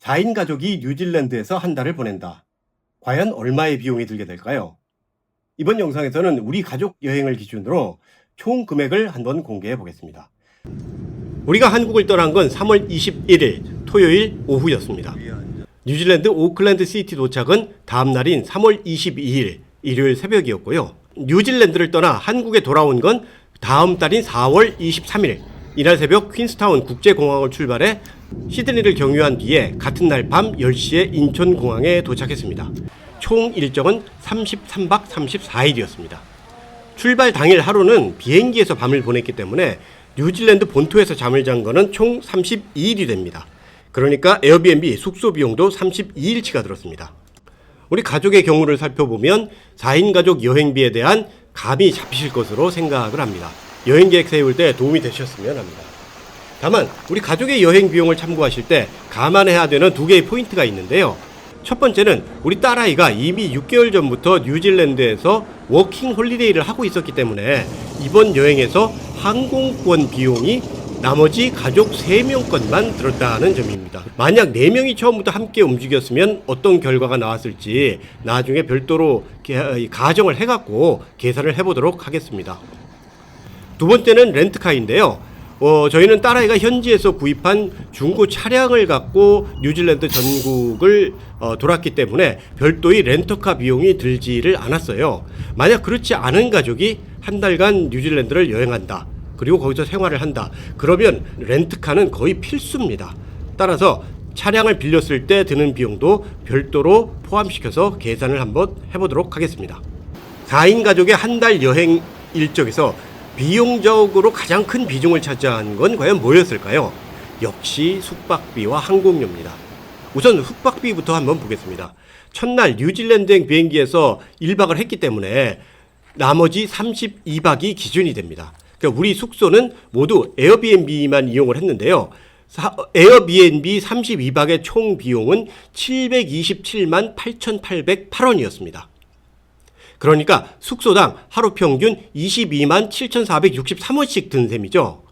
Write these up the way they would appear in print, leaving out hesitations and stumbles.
4인 가족이 뉴질랜드에서 한 달을 보낸다. 과연 얼마의 비용이 들게 될까요? 이번 영상에서는 우리 가족 여행을 기준으로 총 금액을 한번 공개해 보겠습니다. 우리가 한국을 떠난 건 3월 21일 토요일 오후였습니다. 뉴질랜드 오클랜드 시티 도착은 다음 날인 3월 22일 일요일 새벽이었고요. 뉴질랜드를 떠나 한국에 돌아온 건 다음 달인 4월 23일 이날 새벽 퀸스타운 국제공항을 출발해 시드니를 경유한 뒤에 같은 날 밤 10시에 인천공항에 도착했습니다. 총 일정은 33박 34일이었습니다. 출발 당일 하루는 비행기에서 밤을 보냈기 때문에 뉴질랜드 본토에서 잠을 잔 거는 총 32일이 됩니다. 그러니까 에어비앤비 숙소 비용도 32일치가 들었습니다. 우리 가족의 경우를 살펴보면 4인 가족 여행비에 대한 감이 잡히실 것으로 생각을 합니다. 여행 계획 세울 때 도움이 되셨으면 합니다. 다만 우리 가족의 여행 비용을 참고하실 때 감안해야 되는 두 개의 포인트가 있는데요. 첫 번째는 우리 딸아이가 이미 6개월 전부터 뉴질랜드에서 워킹 홀리데이를 하고 있었기 때문에 이번 여행에서 항공권 비용이 나머지 가족 3명 것만 들었다는 점입니다. 만약 4명이 처음부터 함께 움직였으면 어떤 결과가 나왔을지 나중에 별도로 가정을 해갖고 계산을 해보도록 하겠습니다. 두 번째는 렌트카인데요. 저희는 딸아이가 현지에서 구입한 중고 차량을 갖고 뉴질랜드 전국을 돌았기 때문에 별도의 렌터카 비용이 들지를 않았어요. 만약 그렇지 않은 가족이 한 달간 뉴질랜드를 여행한다. 그리고 거기서 생활을 한다. 그러면 렌트카는 거의 필수입니다. 따라서 차량을 빌렸을 때 드는 비용도 별도로 포함시켜서 계산을 한번 해보도록 하겠습니다. 4인 가족의 한 달 여행 일정에서 비용적으로 가장 큰 비중을 차지한 건 과연 뭐였을까요? 역시 숙박비와 항공료입니다. 우선 숙박비부터 한번 보겠습니다. 첫날 뉴질랜드행 비행기에서 1박을 했기 때문에 나머지 32박이 기준이 됩니다. 그러니까 우리 숙소는 모두 에어비앤비만 이용을 했는데요. 에어비앤비 32박의 총 비용은 727만 8,808원이었습니다. 그러니까 숙소당 하루 평균 22만 7,463원씩 든 셈이죠.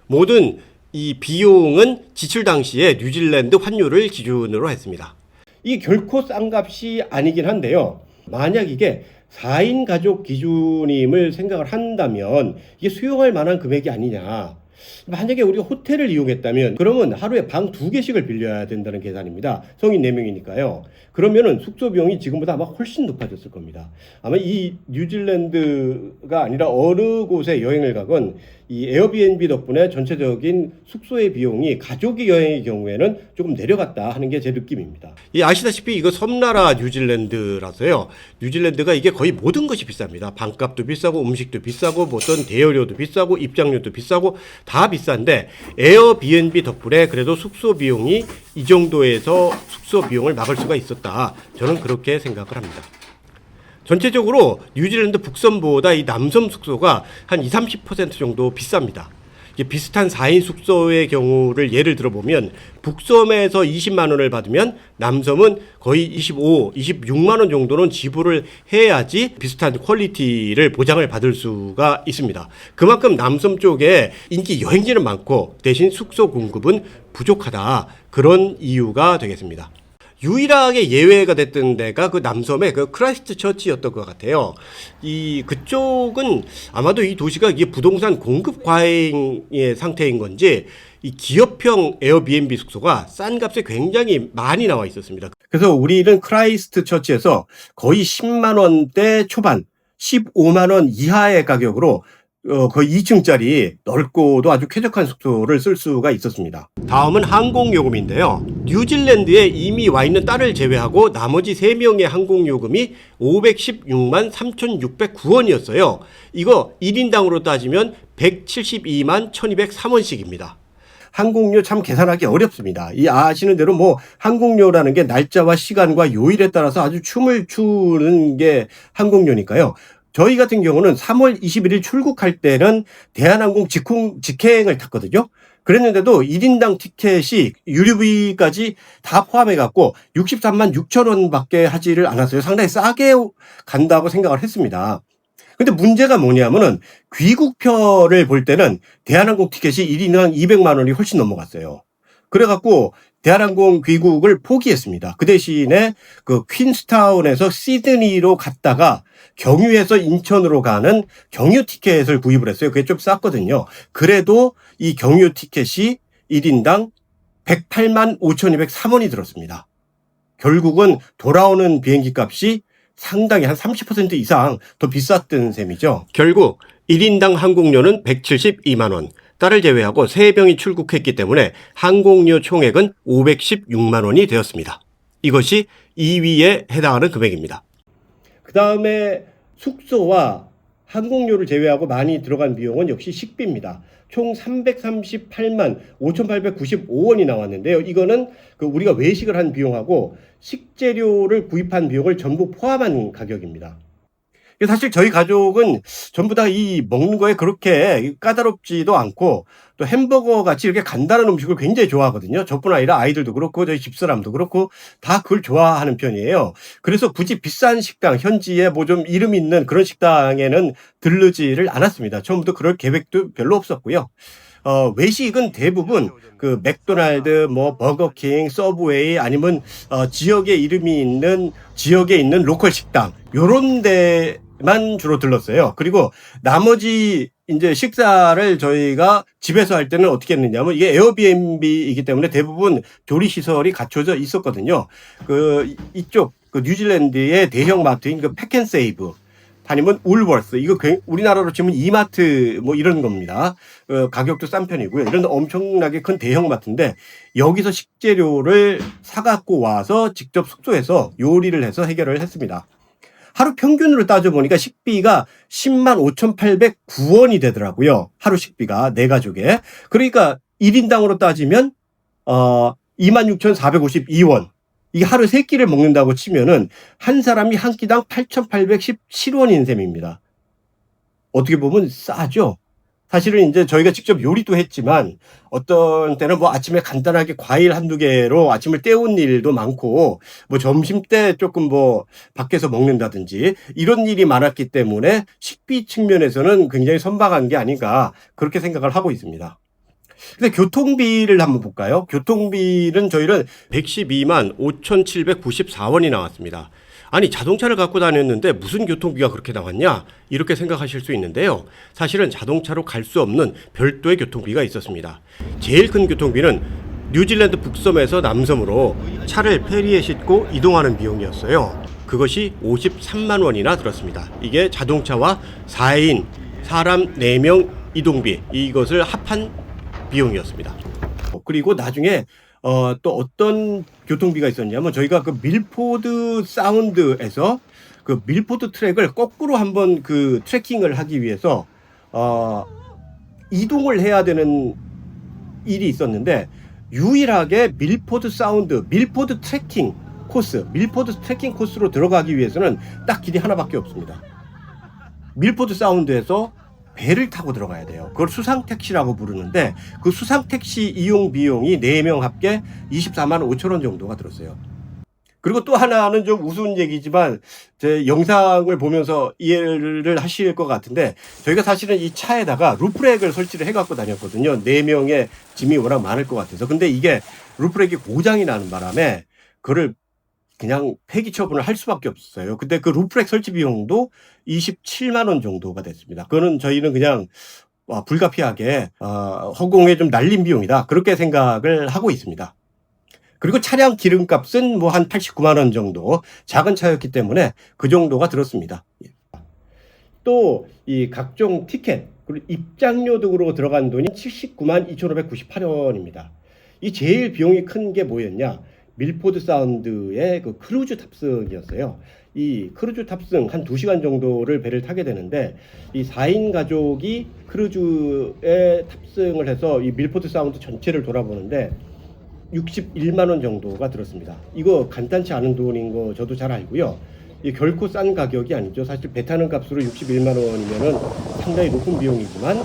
모든 이 비용은 지출 당시에 뉴질랜드 환율을 기준으로 했습니다. 이 결코 싼 값이 아니긴 한데요. 만약 이게 4인 가족 기준임을 생각을 한다면 이게 수용할 만한 금액이 아니냐. 만약에 우리가 호텔을 이용했다면 그러면 하루에 방 2개씩을 빌려야 된다는 계산입니다. 성인 4명이니까요. 그러면은 숙소 비용이 지금보다 아마 훨씬 높아졌을 겁니다. 아마 이 뉴질랜드가 아니라 어느 곳에 여행을 가건 이 에어비앤비 덕분에 전체적인 숙소의 비용이 가족이 여행의 경우에는 조금 내려갔다 하는 게 제 느낌입니다. 아시다시피 이거 섬나라 뉴질랜드라서요. 뉴질랜드가 이게 거의 모든 것이 비쌉니다. 방값도 비싸고 음식도 비싸고 뭐 어떤 대여료도 비싸고 입장료도 비싸고 다 비싼데 에어비앤비 덕분에 그래도 숙소 비용이 이 정도에서 숙소 비용을 막을 수가 있었다. 저는 그렇게 생각을 합니다. 전체적으로 뉴질랜드 북섬보다 이 남섬 숙소가 한 20-30% 정도 비쌉니다. 비슷한 4인 숙소의 경우를 예를 들어보면 북섬에서 20만 원을 받으면 남섬은 거의 26만 원 정도는 지불을 해야지 비슷한 퀄리티를 보장을 받을 수가 있습니다. 그만큼 남섬 쪽에 인기 여행지는 많고 대신 숙소 공급은 부족하다. 그런 이유가 되겠습니다. 유일하게 예외가 됐던 데가 그 남섬의 그 크라이스트 처치였던 것 같아요. 그쪽은 아마도 이 도시가 이게 부동산 공급 과잉의 상태인 건지 이 기업형 에어비앤비 숙소가 싼 값에 굉장히 많이 나와 있었습니다. 그래서 우리는 크라이스트 처치에서 거의 10만 원대 초반, 15만 원 이하의 가격으로 거의 2층짜리 넓고도 아주 쾌적한 숙소를 쓸 수가 있었습니다. 다음은 항공요금인데요. 뉴질랜드에 이미 와 있는 딸을 제외하고 나머지 3명의 항공요금이 516만 3,609원이었어요. 이거 1인당으로 따지면 172만 1,203원씩입니다. 항공료 참 계산하기 어렵습니다. 아시는 대로 뭐 항공료라는 게 날짜와 시간과 요일에 따라서 아주 춤을 추는 게 항공료니까요. 저희 같은 경우는 3월 21일 출국할 때는 대한항공 직행을 탔거든요. 그랬는데도 1인당 티켓이 유류비까지 다 포함해갖고 63만 6천 원밖에 하지를 않았어요. 상당히 싸게 간다고 생각을 했습니다. 근데 문제가 뭐냐면은 귀국표를 볼 때는 대한항공 티켓이 1인당 200만 원이 훨씬 넘어갔어요. 그래갖고 대한항공 귀국을 포기했습니다. 그 대신에 그 퀸스타운에서 시드니로 갔다가 경유해서 인천으로 가는 경유 티켓을 구입을 했어요. 그게 좀 쌌거든요. 그래도 이 경유 티켓이 1인당 108만 5,203원이 들었습니다. 결국은 돌아오는 비행기 값이 상당히 한 30% 이상 더 비쌌던 셈이죠. 결국 1인당 항공료는 172만 원, 딸을 제외하고 3명이 출국했기 때문에 항공료 총액은 516만 원이 되었습니다. 이것이 2위에 해당하는 금액입니다. 그 다음에 숙소와 항공료를 제외하고 많이 들어간 비용은 역시 식비입니다. 총 338만 5,895원이 나왔는데요. 이거는 우리가 외식을 한 비용하고 식재료를 구입한 비용을 전부 포함한 가격입니다. 사실 저희 가족은 전부 다 이 먹는 거에 그렇게 까다롭지도 않고 또 햄버거 같이 이렇게 간단한 음식을 굉장히 좋아하거든요. 저뿐 아니라 아이들도 그렇고 저희 집사람도 그렇고 다 그걸 좋아하는 편이에요. 그래서 굳이 비싼 식당, 현지에 뭐 좀 이름 있는 그런 식당에는 들르지를 않았습니다. 처음부터 그럴 계획도 별로 없었고요. 외식은 대부분 그 맥도날드, 뭐 버거킹, 서브웨이 아니면 지역에 이름이 있는 지역에 있는 로컬 식당 요런 데만 주로 들렀어요. 그리고 나머지 이제 식사를 저희가 집에서 할 때는 어떻게 했느냐면 이게 에어비앤비이기 때문에 대부분 조리 시설이 갖춰져 있었거든요. 이쪽 뉴질랜드의 대형 마트인 팩앤세이브 아니면 울워스, 이거 우리나라로 치면 이마트 뭐 이런 겁니다. 가격도 싼 편이고요. 이런 엄청나게 큰 대형 마트인데 여기서 식재료를 사갖고 와서 직접 숙소에서 요리를 해서 해결을 했습니다. 하루 평균으로 따져보니까 식비가 10만 5,809원이 되더라고요. 하루 식비가 4가족에. 그러니까 1인당으로 따지면 26,452원. 이게 하루 3끼를 먹는다고 치면은 한 사람이 한 끼당 8,817원인 셈입니다. 어떻게 보면 싸죠. 사실은 이제 저희가 직접 요리도 했지만 어떤 때는 뭐 아침에 간단하게 과일 한두 개로 아침을 때운 일도 많고 뭐 점심 때 조금 뭐 밖에서 먹는다든지 이런 일이 많았기 때문에 식비 측면에서는 굉장히 선방한 게 아닌가 그렇게 생각을 하고 있습니다. 근데 교통비를 한번 볼까요? 교통비는 저희는 112만 5,794원이 나왔습니다. 아니 자동차를 갖고 다녔는데 무슨 교통비가 그렇게 나왔냐? 이렇게 생각하실 수 있는데요. 사실은 자동차로 갈 수 없는 별도의 교통비가 있었습니다. 제일 큰 교통비는 뉴질랜드 북섬에서 남섬으로 차를 페리에 싣고 이동하는 비용이었어요. 그것이 53만 원이나 들었습니다. 이게 자동차와 4인, 사람 4명 이동비 이것을 합한 비용이었습니다. 그리고 나중에 또 어떤 교통비가 있었냐면 저희가 그 밀포드 사운드에서 그 밀포드 트랙을 거꾸로 한번 그 트레킹을 하기 위해서 이동을 해야 되는 일이 있었는데 유일하게 밀포드 사운드, 밀포드 트레킹 코스로 들어가기 위해서는 딱 길이 하나밖에 없습니다. 밀포드 사운드에서 배를 타고 들어가야 돼요. 그걸 수상택시라고 부르는데 그 수상택시 이용 비용이 4명 합계 24만 5천 원 정도가 들었어요. 그리고 또 하나는 좀 우스운 얘기지만 제 영상을 보면서 이해를 하실 것 같은데 저희가 사실은 이 차에다가 루프렉을 설치를 해갖고 다녔거든요. 4명의 짐이 워낙 많을 것 같아서. 근데 이게 루프렉이 고장이 나는 바람에 그걸 그냥 폐기 처분을 할 수밖에 없었어요. 근데 그 루프렉 설치 비용도 27만 원 정도가 됐습니다. 그거는 저희는 그냥 불가피하게 허공에 좀 날린 비용이다. 그렇게 생각을 하고 있습니다. 그리고 차량 기름값은 뭐 한 89만 원 정도 작은 차였기 때문에 그 정도가 들었습니다. 또 이 각종 티켓 그리고 입장료 등으로 들어간 돈이 79만 2,598원입니다. 이 제일 비용이 큰 게 뭐였냐? 밀포드 사운드의 그 크루즈 탑승이었어요. 이 크루즈 탑승 한 2시간 정도를 배를 타게 되는데 이 4인 가족이 크루즈에 탑승을 해서 이 밀포드 사운드 전체를 돌아보는데 61만 원 정도가 들었습니다. 이거 간단치 않은 돈인 거 저도 잘 알고요. 이 결코 싼 가격이 아니죠. 사실 배 타는 값으로 61만 원이면은 상당히 높은 비용이지만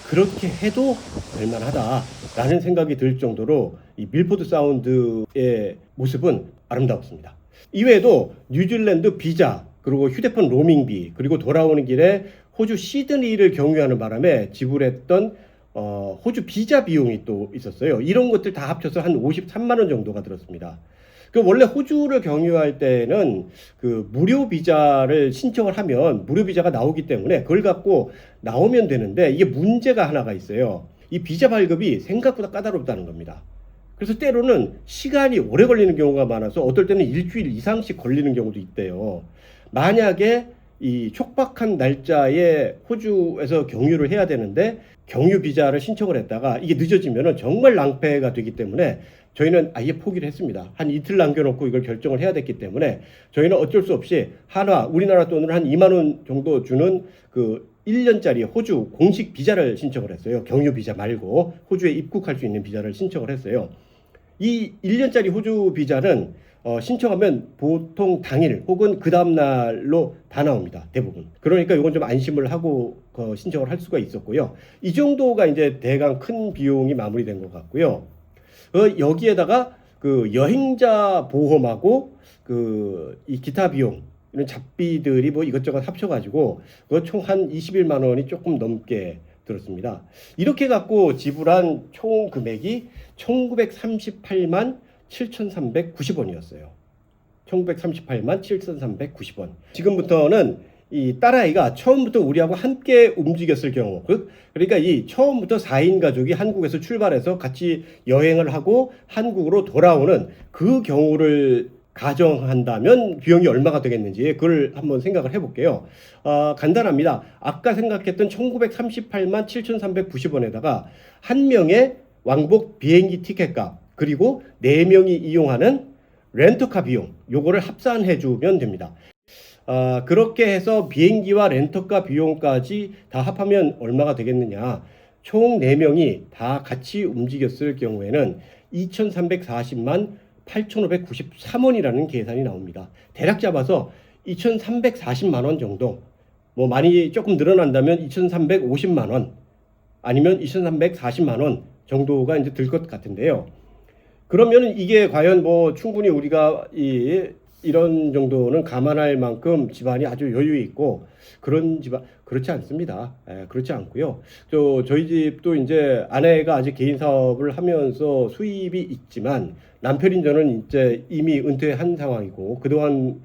그렇게 해도 될만하다라는 생각이 들 정도로 이 밀포드 사운드의 모습은 아름다웠습니다. 이외에도 뉴질랜드 비자 그리고 휴대폰 로밍비 그리고 돌아오는 길에 호주 시드니를 경유하는 바람에 지불했던 호주 비자 비용이 또 있었어요. 이런 것들 다 합쳐서 한 53만 원 정도가 들었습니다. 그 원래 호주를 경유할 때는 그 무료 비자를 신청을 하면 무료 비자가 나오기 때문에 그걸 갖고 나오면 되는데, 이게 문제가 하나가 있어요. 이 비자 발급이 생각보다 까다롭다는 겁니다. 그래서 때로는 시간이 오래 걸리는 경우가 많아서 어떨 때는 일주일 이상씩 걸리는 경우도 있대요. 만약에 이 촉박한 날짜에 호주에서 경유를 해야 되는데 경유 비자를 신청을 했다가 이게 늦어지면 정말 낭패가 되기 때문에 저희는 아예 포기를 했습니다. 한 이틀 남겨놓고 이걸 결정을 해야 됐기 때문에 저희는 어쩔 수 없이 한화, 우리나라 돈으로 한 2만 원 정도 주는 그 1년짜리 호주 공식 비자를 신청을 했어요. 경유 비자 말고 호주에 입국할 수 있는 비자를 신청을 했어요. 이 1년짜리 호주 비자는 신청하면 보통 당일 혹은 그 다음날로 다 나옵니다. 대부분. 그러니까 이건 좀 안심을 하고 신청을 할 수가 있었고요. 이 정도가 이제 대강 큰 비용이 마무리된 것 같고요. 여기에다가 그 여행자 보험하고 이 기타 비용, 이런 잡비들이 뭐 이것저것 합쳐가지고 총 한 21만 원이 조금 넘게 들었습니다. 이렇게 갖고 지불한 총 금액이 1938만 7,390원이었어요. 1938만 7,390원. 지금부터는 이 딸아이가 처음부터 우리하고 함께 움직였을 경우, 그러니까 이 처음부터 4인 가족이 한국에서 출발해서 같이 여행을 하고 한국으로 돌아오는 그 경우를 가정한다면 비용이 얼마가 되겠는지 그걸 한번 생각을 해볼게요. 간단합니다. 아까 생각했던 1938만 7,390원에다가 한 명의 왕복 비행기 티켓값, 그리고 4명이 이용하는 렌터카 비용, 요거를 합산해 주면 됩니다. 그렇게 해서 비행기와 렌터카 비용까지 다 합하면 얼마가 되겠느냐. 총 4명이 다 같이 움직였을 경우에는 2,340만 8,593원이라는 계산이 나옵니다. 대략 잡아서 2,340만 원 정도, 뭐 많이 조금 늘어난다면 2,350만 원 아니면 2,340만 원 정도가 이제 들 것 같은데요. 그러면 이게 과연 뭐 충분히 우리가 이런 정도는 감안할 만큼 집안이 아주 여유 있고 그런 집안, 그렇지 않습니다. 그렇지 않고요. 저희 집도 이제 아내가 아직 개인 사업을 하면서 수입이 있지만 남편인 저는 이제 이미 은퇴한 상황이고 그동안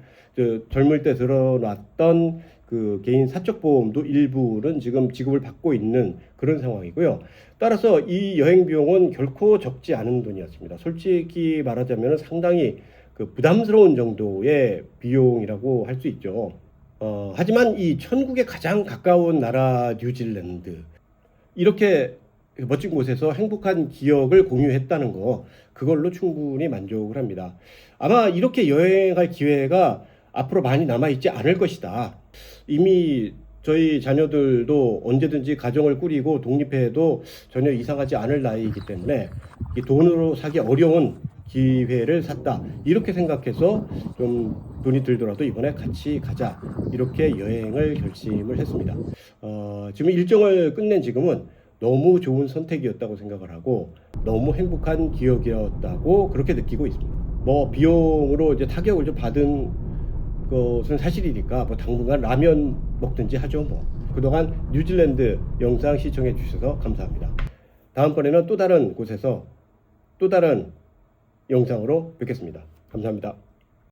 젊을 때 들어놨던 그 개인 사적 보험도 일부는 지금 지급을 받고 있는 그런 상황이고요. 따라서 이 여행 비용은 결코 적지 않은 돈이었습니다. 솔직히 말하자면 상당히 그 부담스러운 정도의 비용이라고 할 수 있죠. 하지만 이 천국에 가장 가까운 나라 뉴질랜드, 이렇게 멋진 곳에서 행복한 기억을 공유했다는 거, 그걸로 충분히 만족을 합니다. 아마 이렇게 여행할 기회가 앞으로 많이 남아있지 않을 것이다. 이미 저희 자녀들도 언제든지 가정을 꾸리고 독립해도 전혀 이상하지 않을 나이이기 때문에 이 돈으로 사기 어려운 기회를 샀다, 이렇게 생각해서 좀 돈이 들더라도 이번에 같이 가자, 이렇게 여행을 결심을 했습니다. 지금 일정을 끝낸 지금은 너무 좋은 선택이었다고 생각을 하고 너무 행복한 기억이었다고 그렇게 느끼고 있습니다. 뭐 비용으로 이제 타격을 좀 받은 것은 사실이니까 뭐 당분간 라면 먹든지 하죠. 뭐 그동안 뉴질랜드 영상 시청해 주셔서 감사합니다. 다음번에는 또 다른 곳에서 또 다른 영상으로 뵙겠습니다. 감사합니다.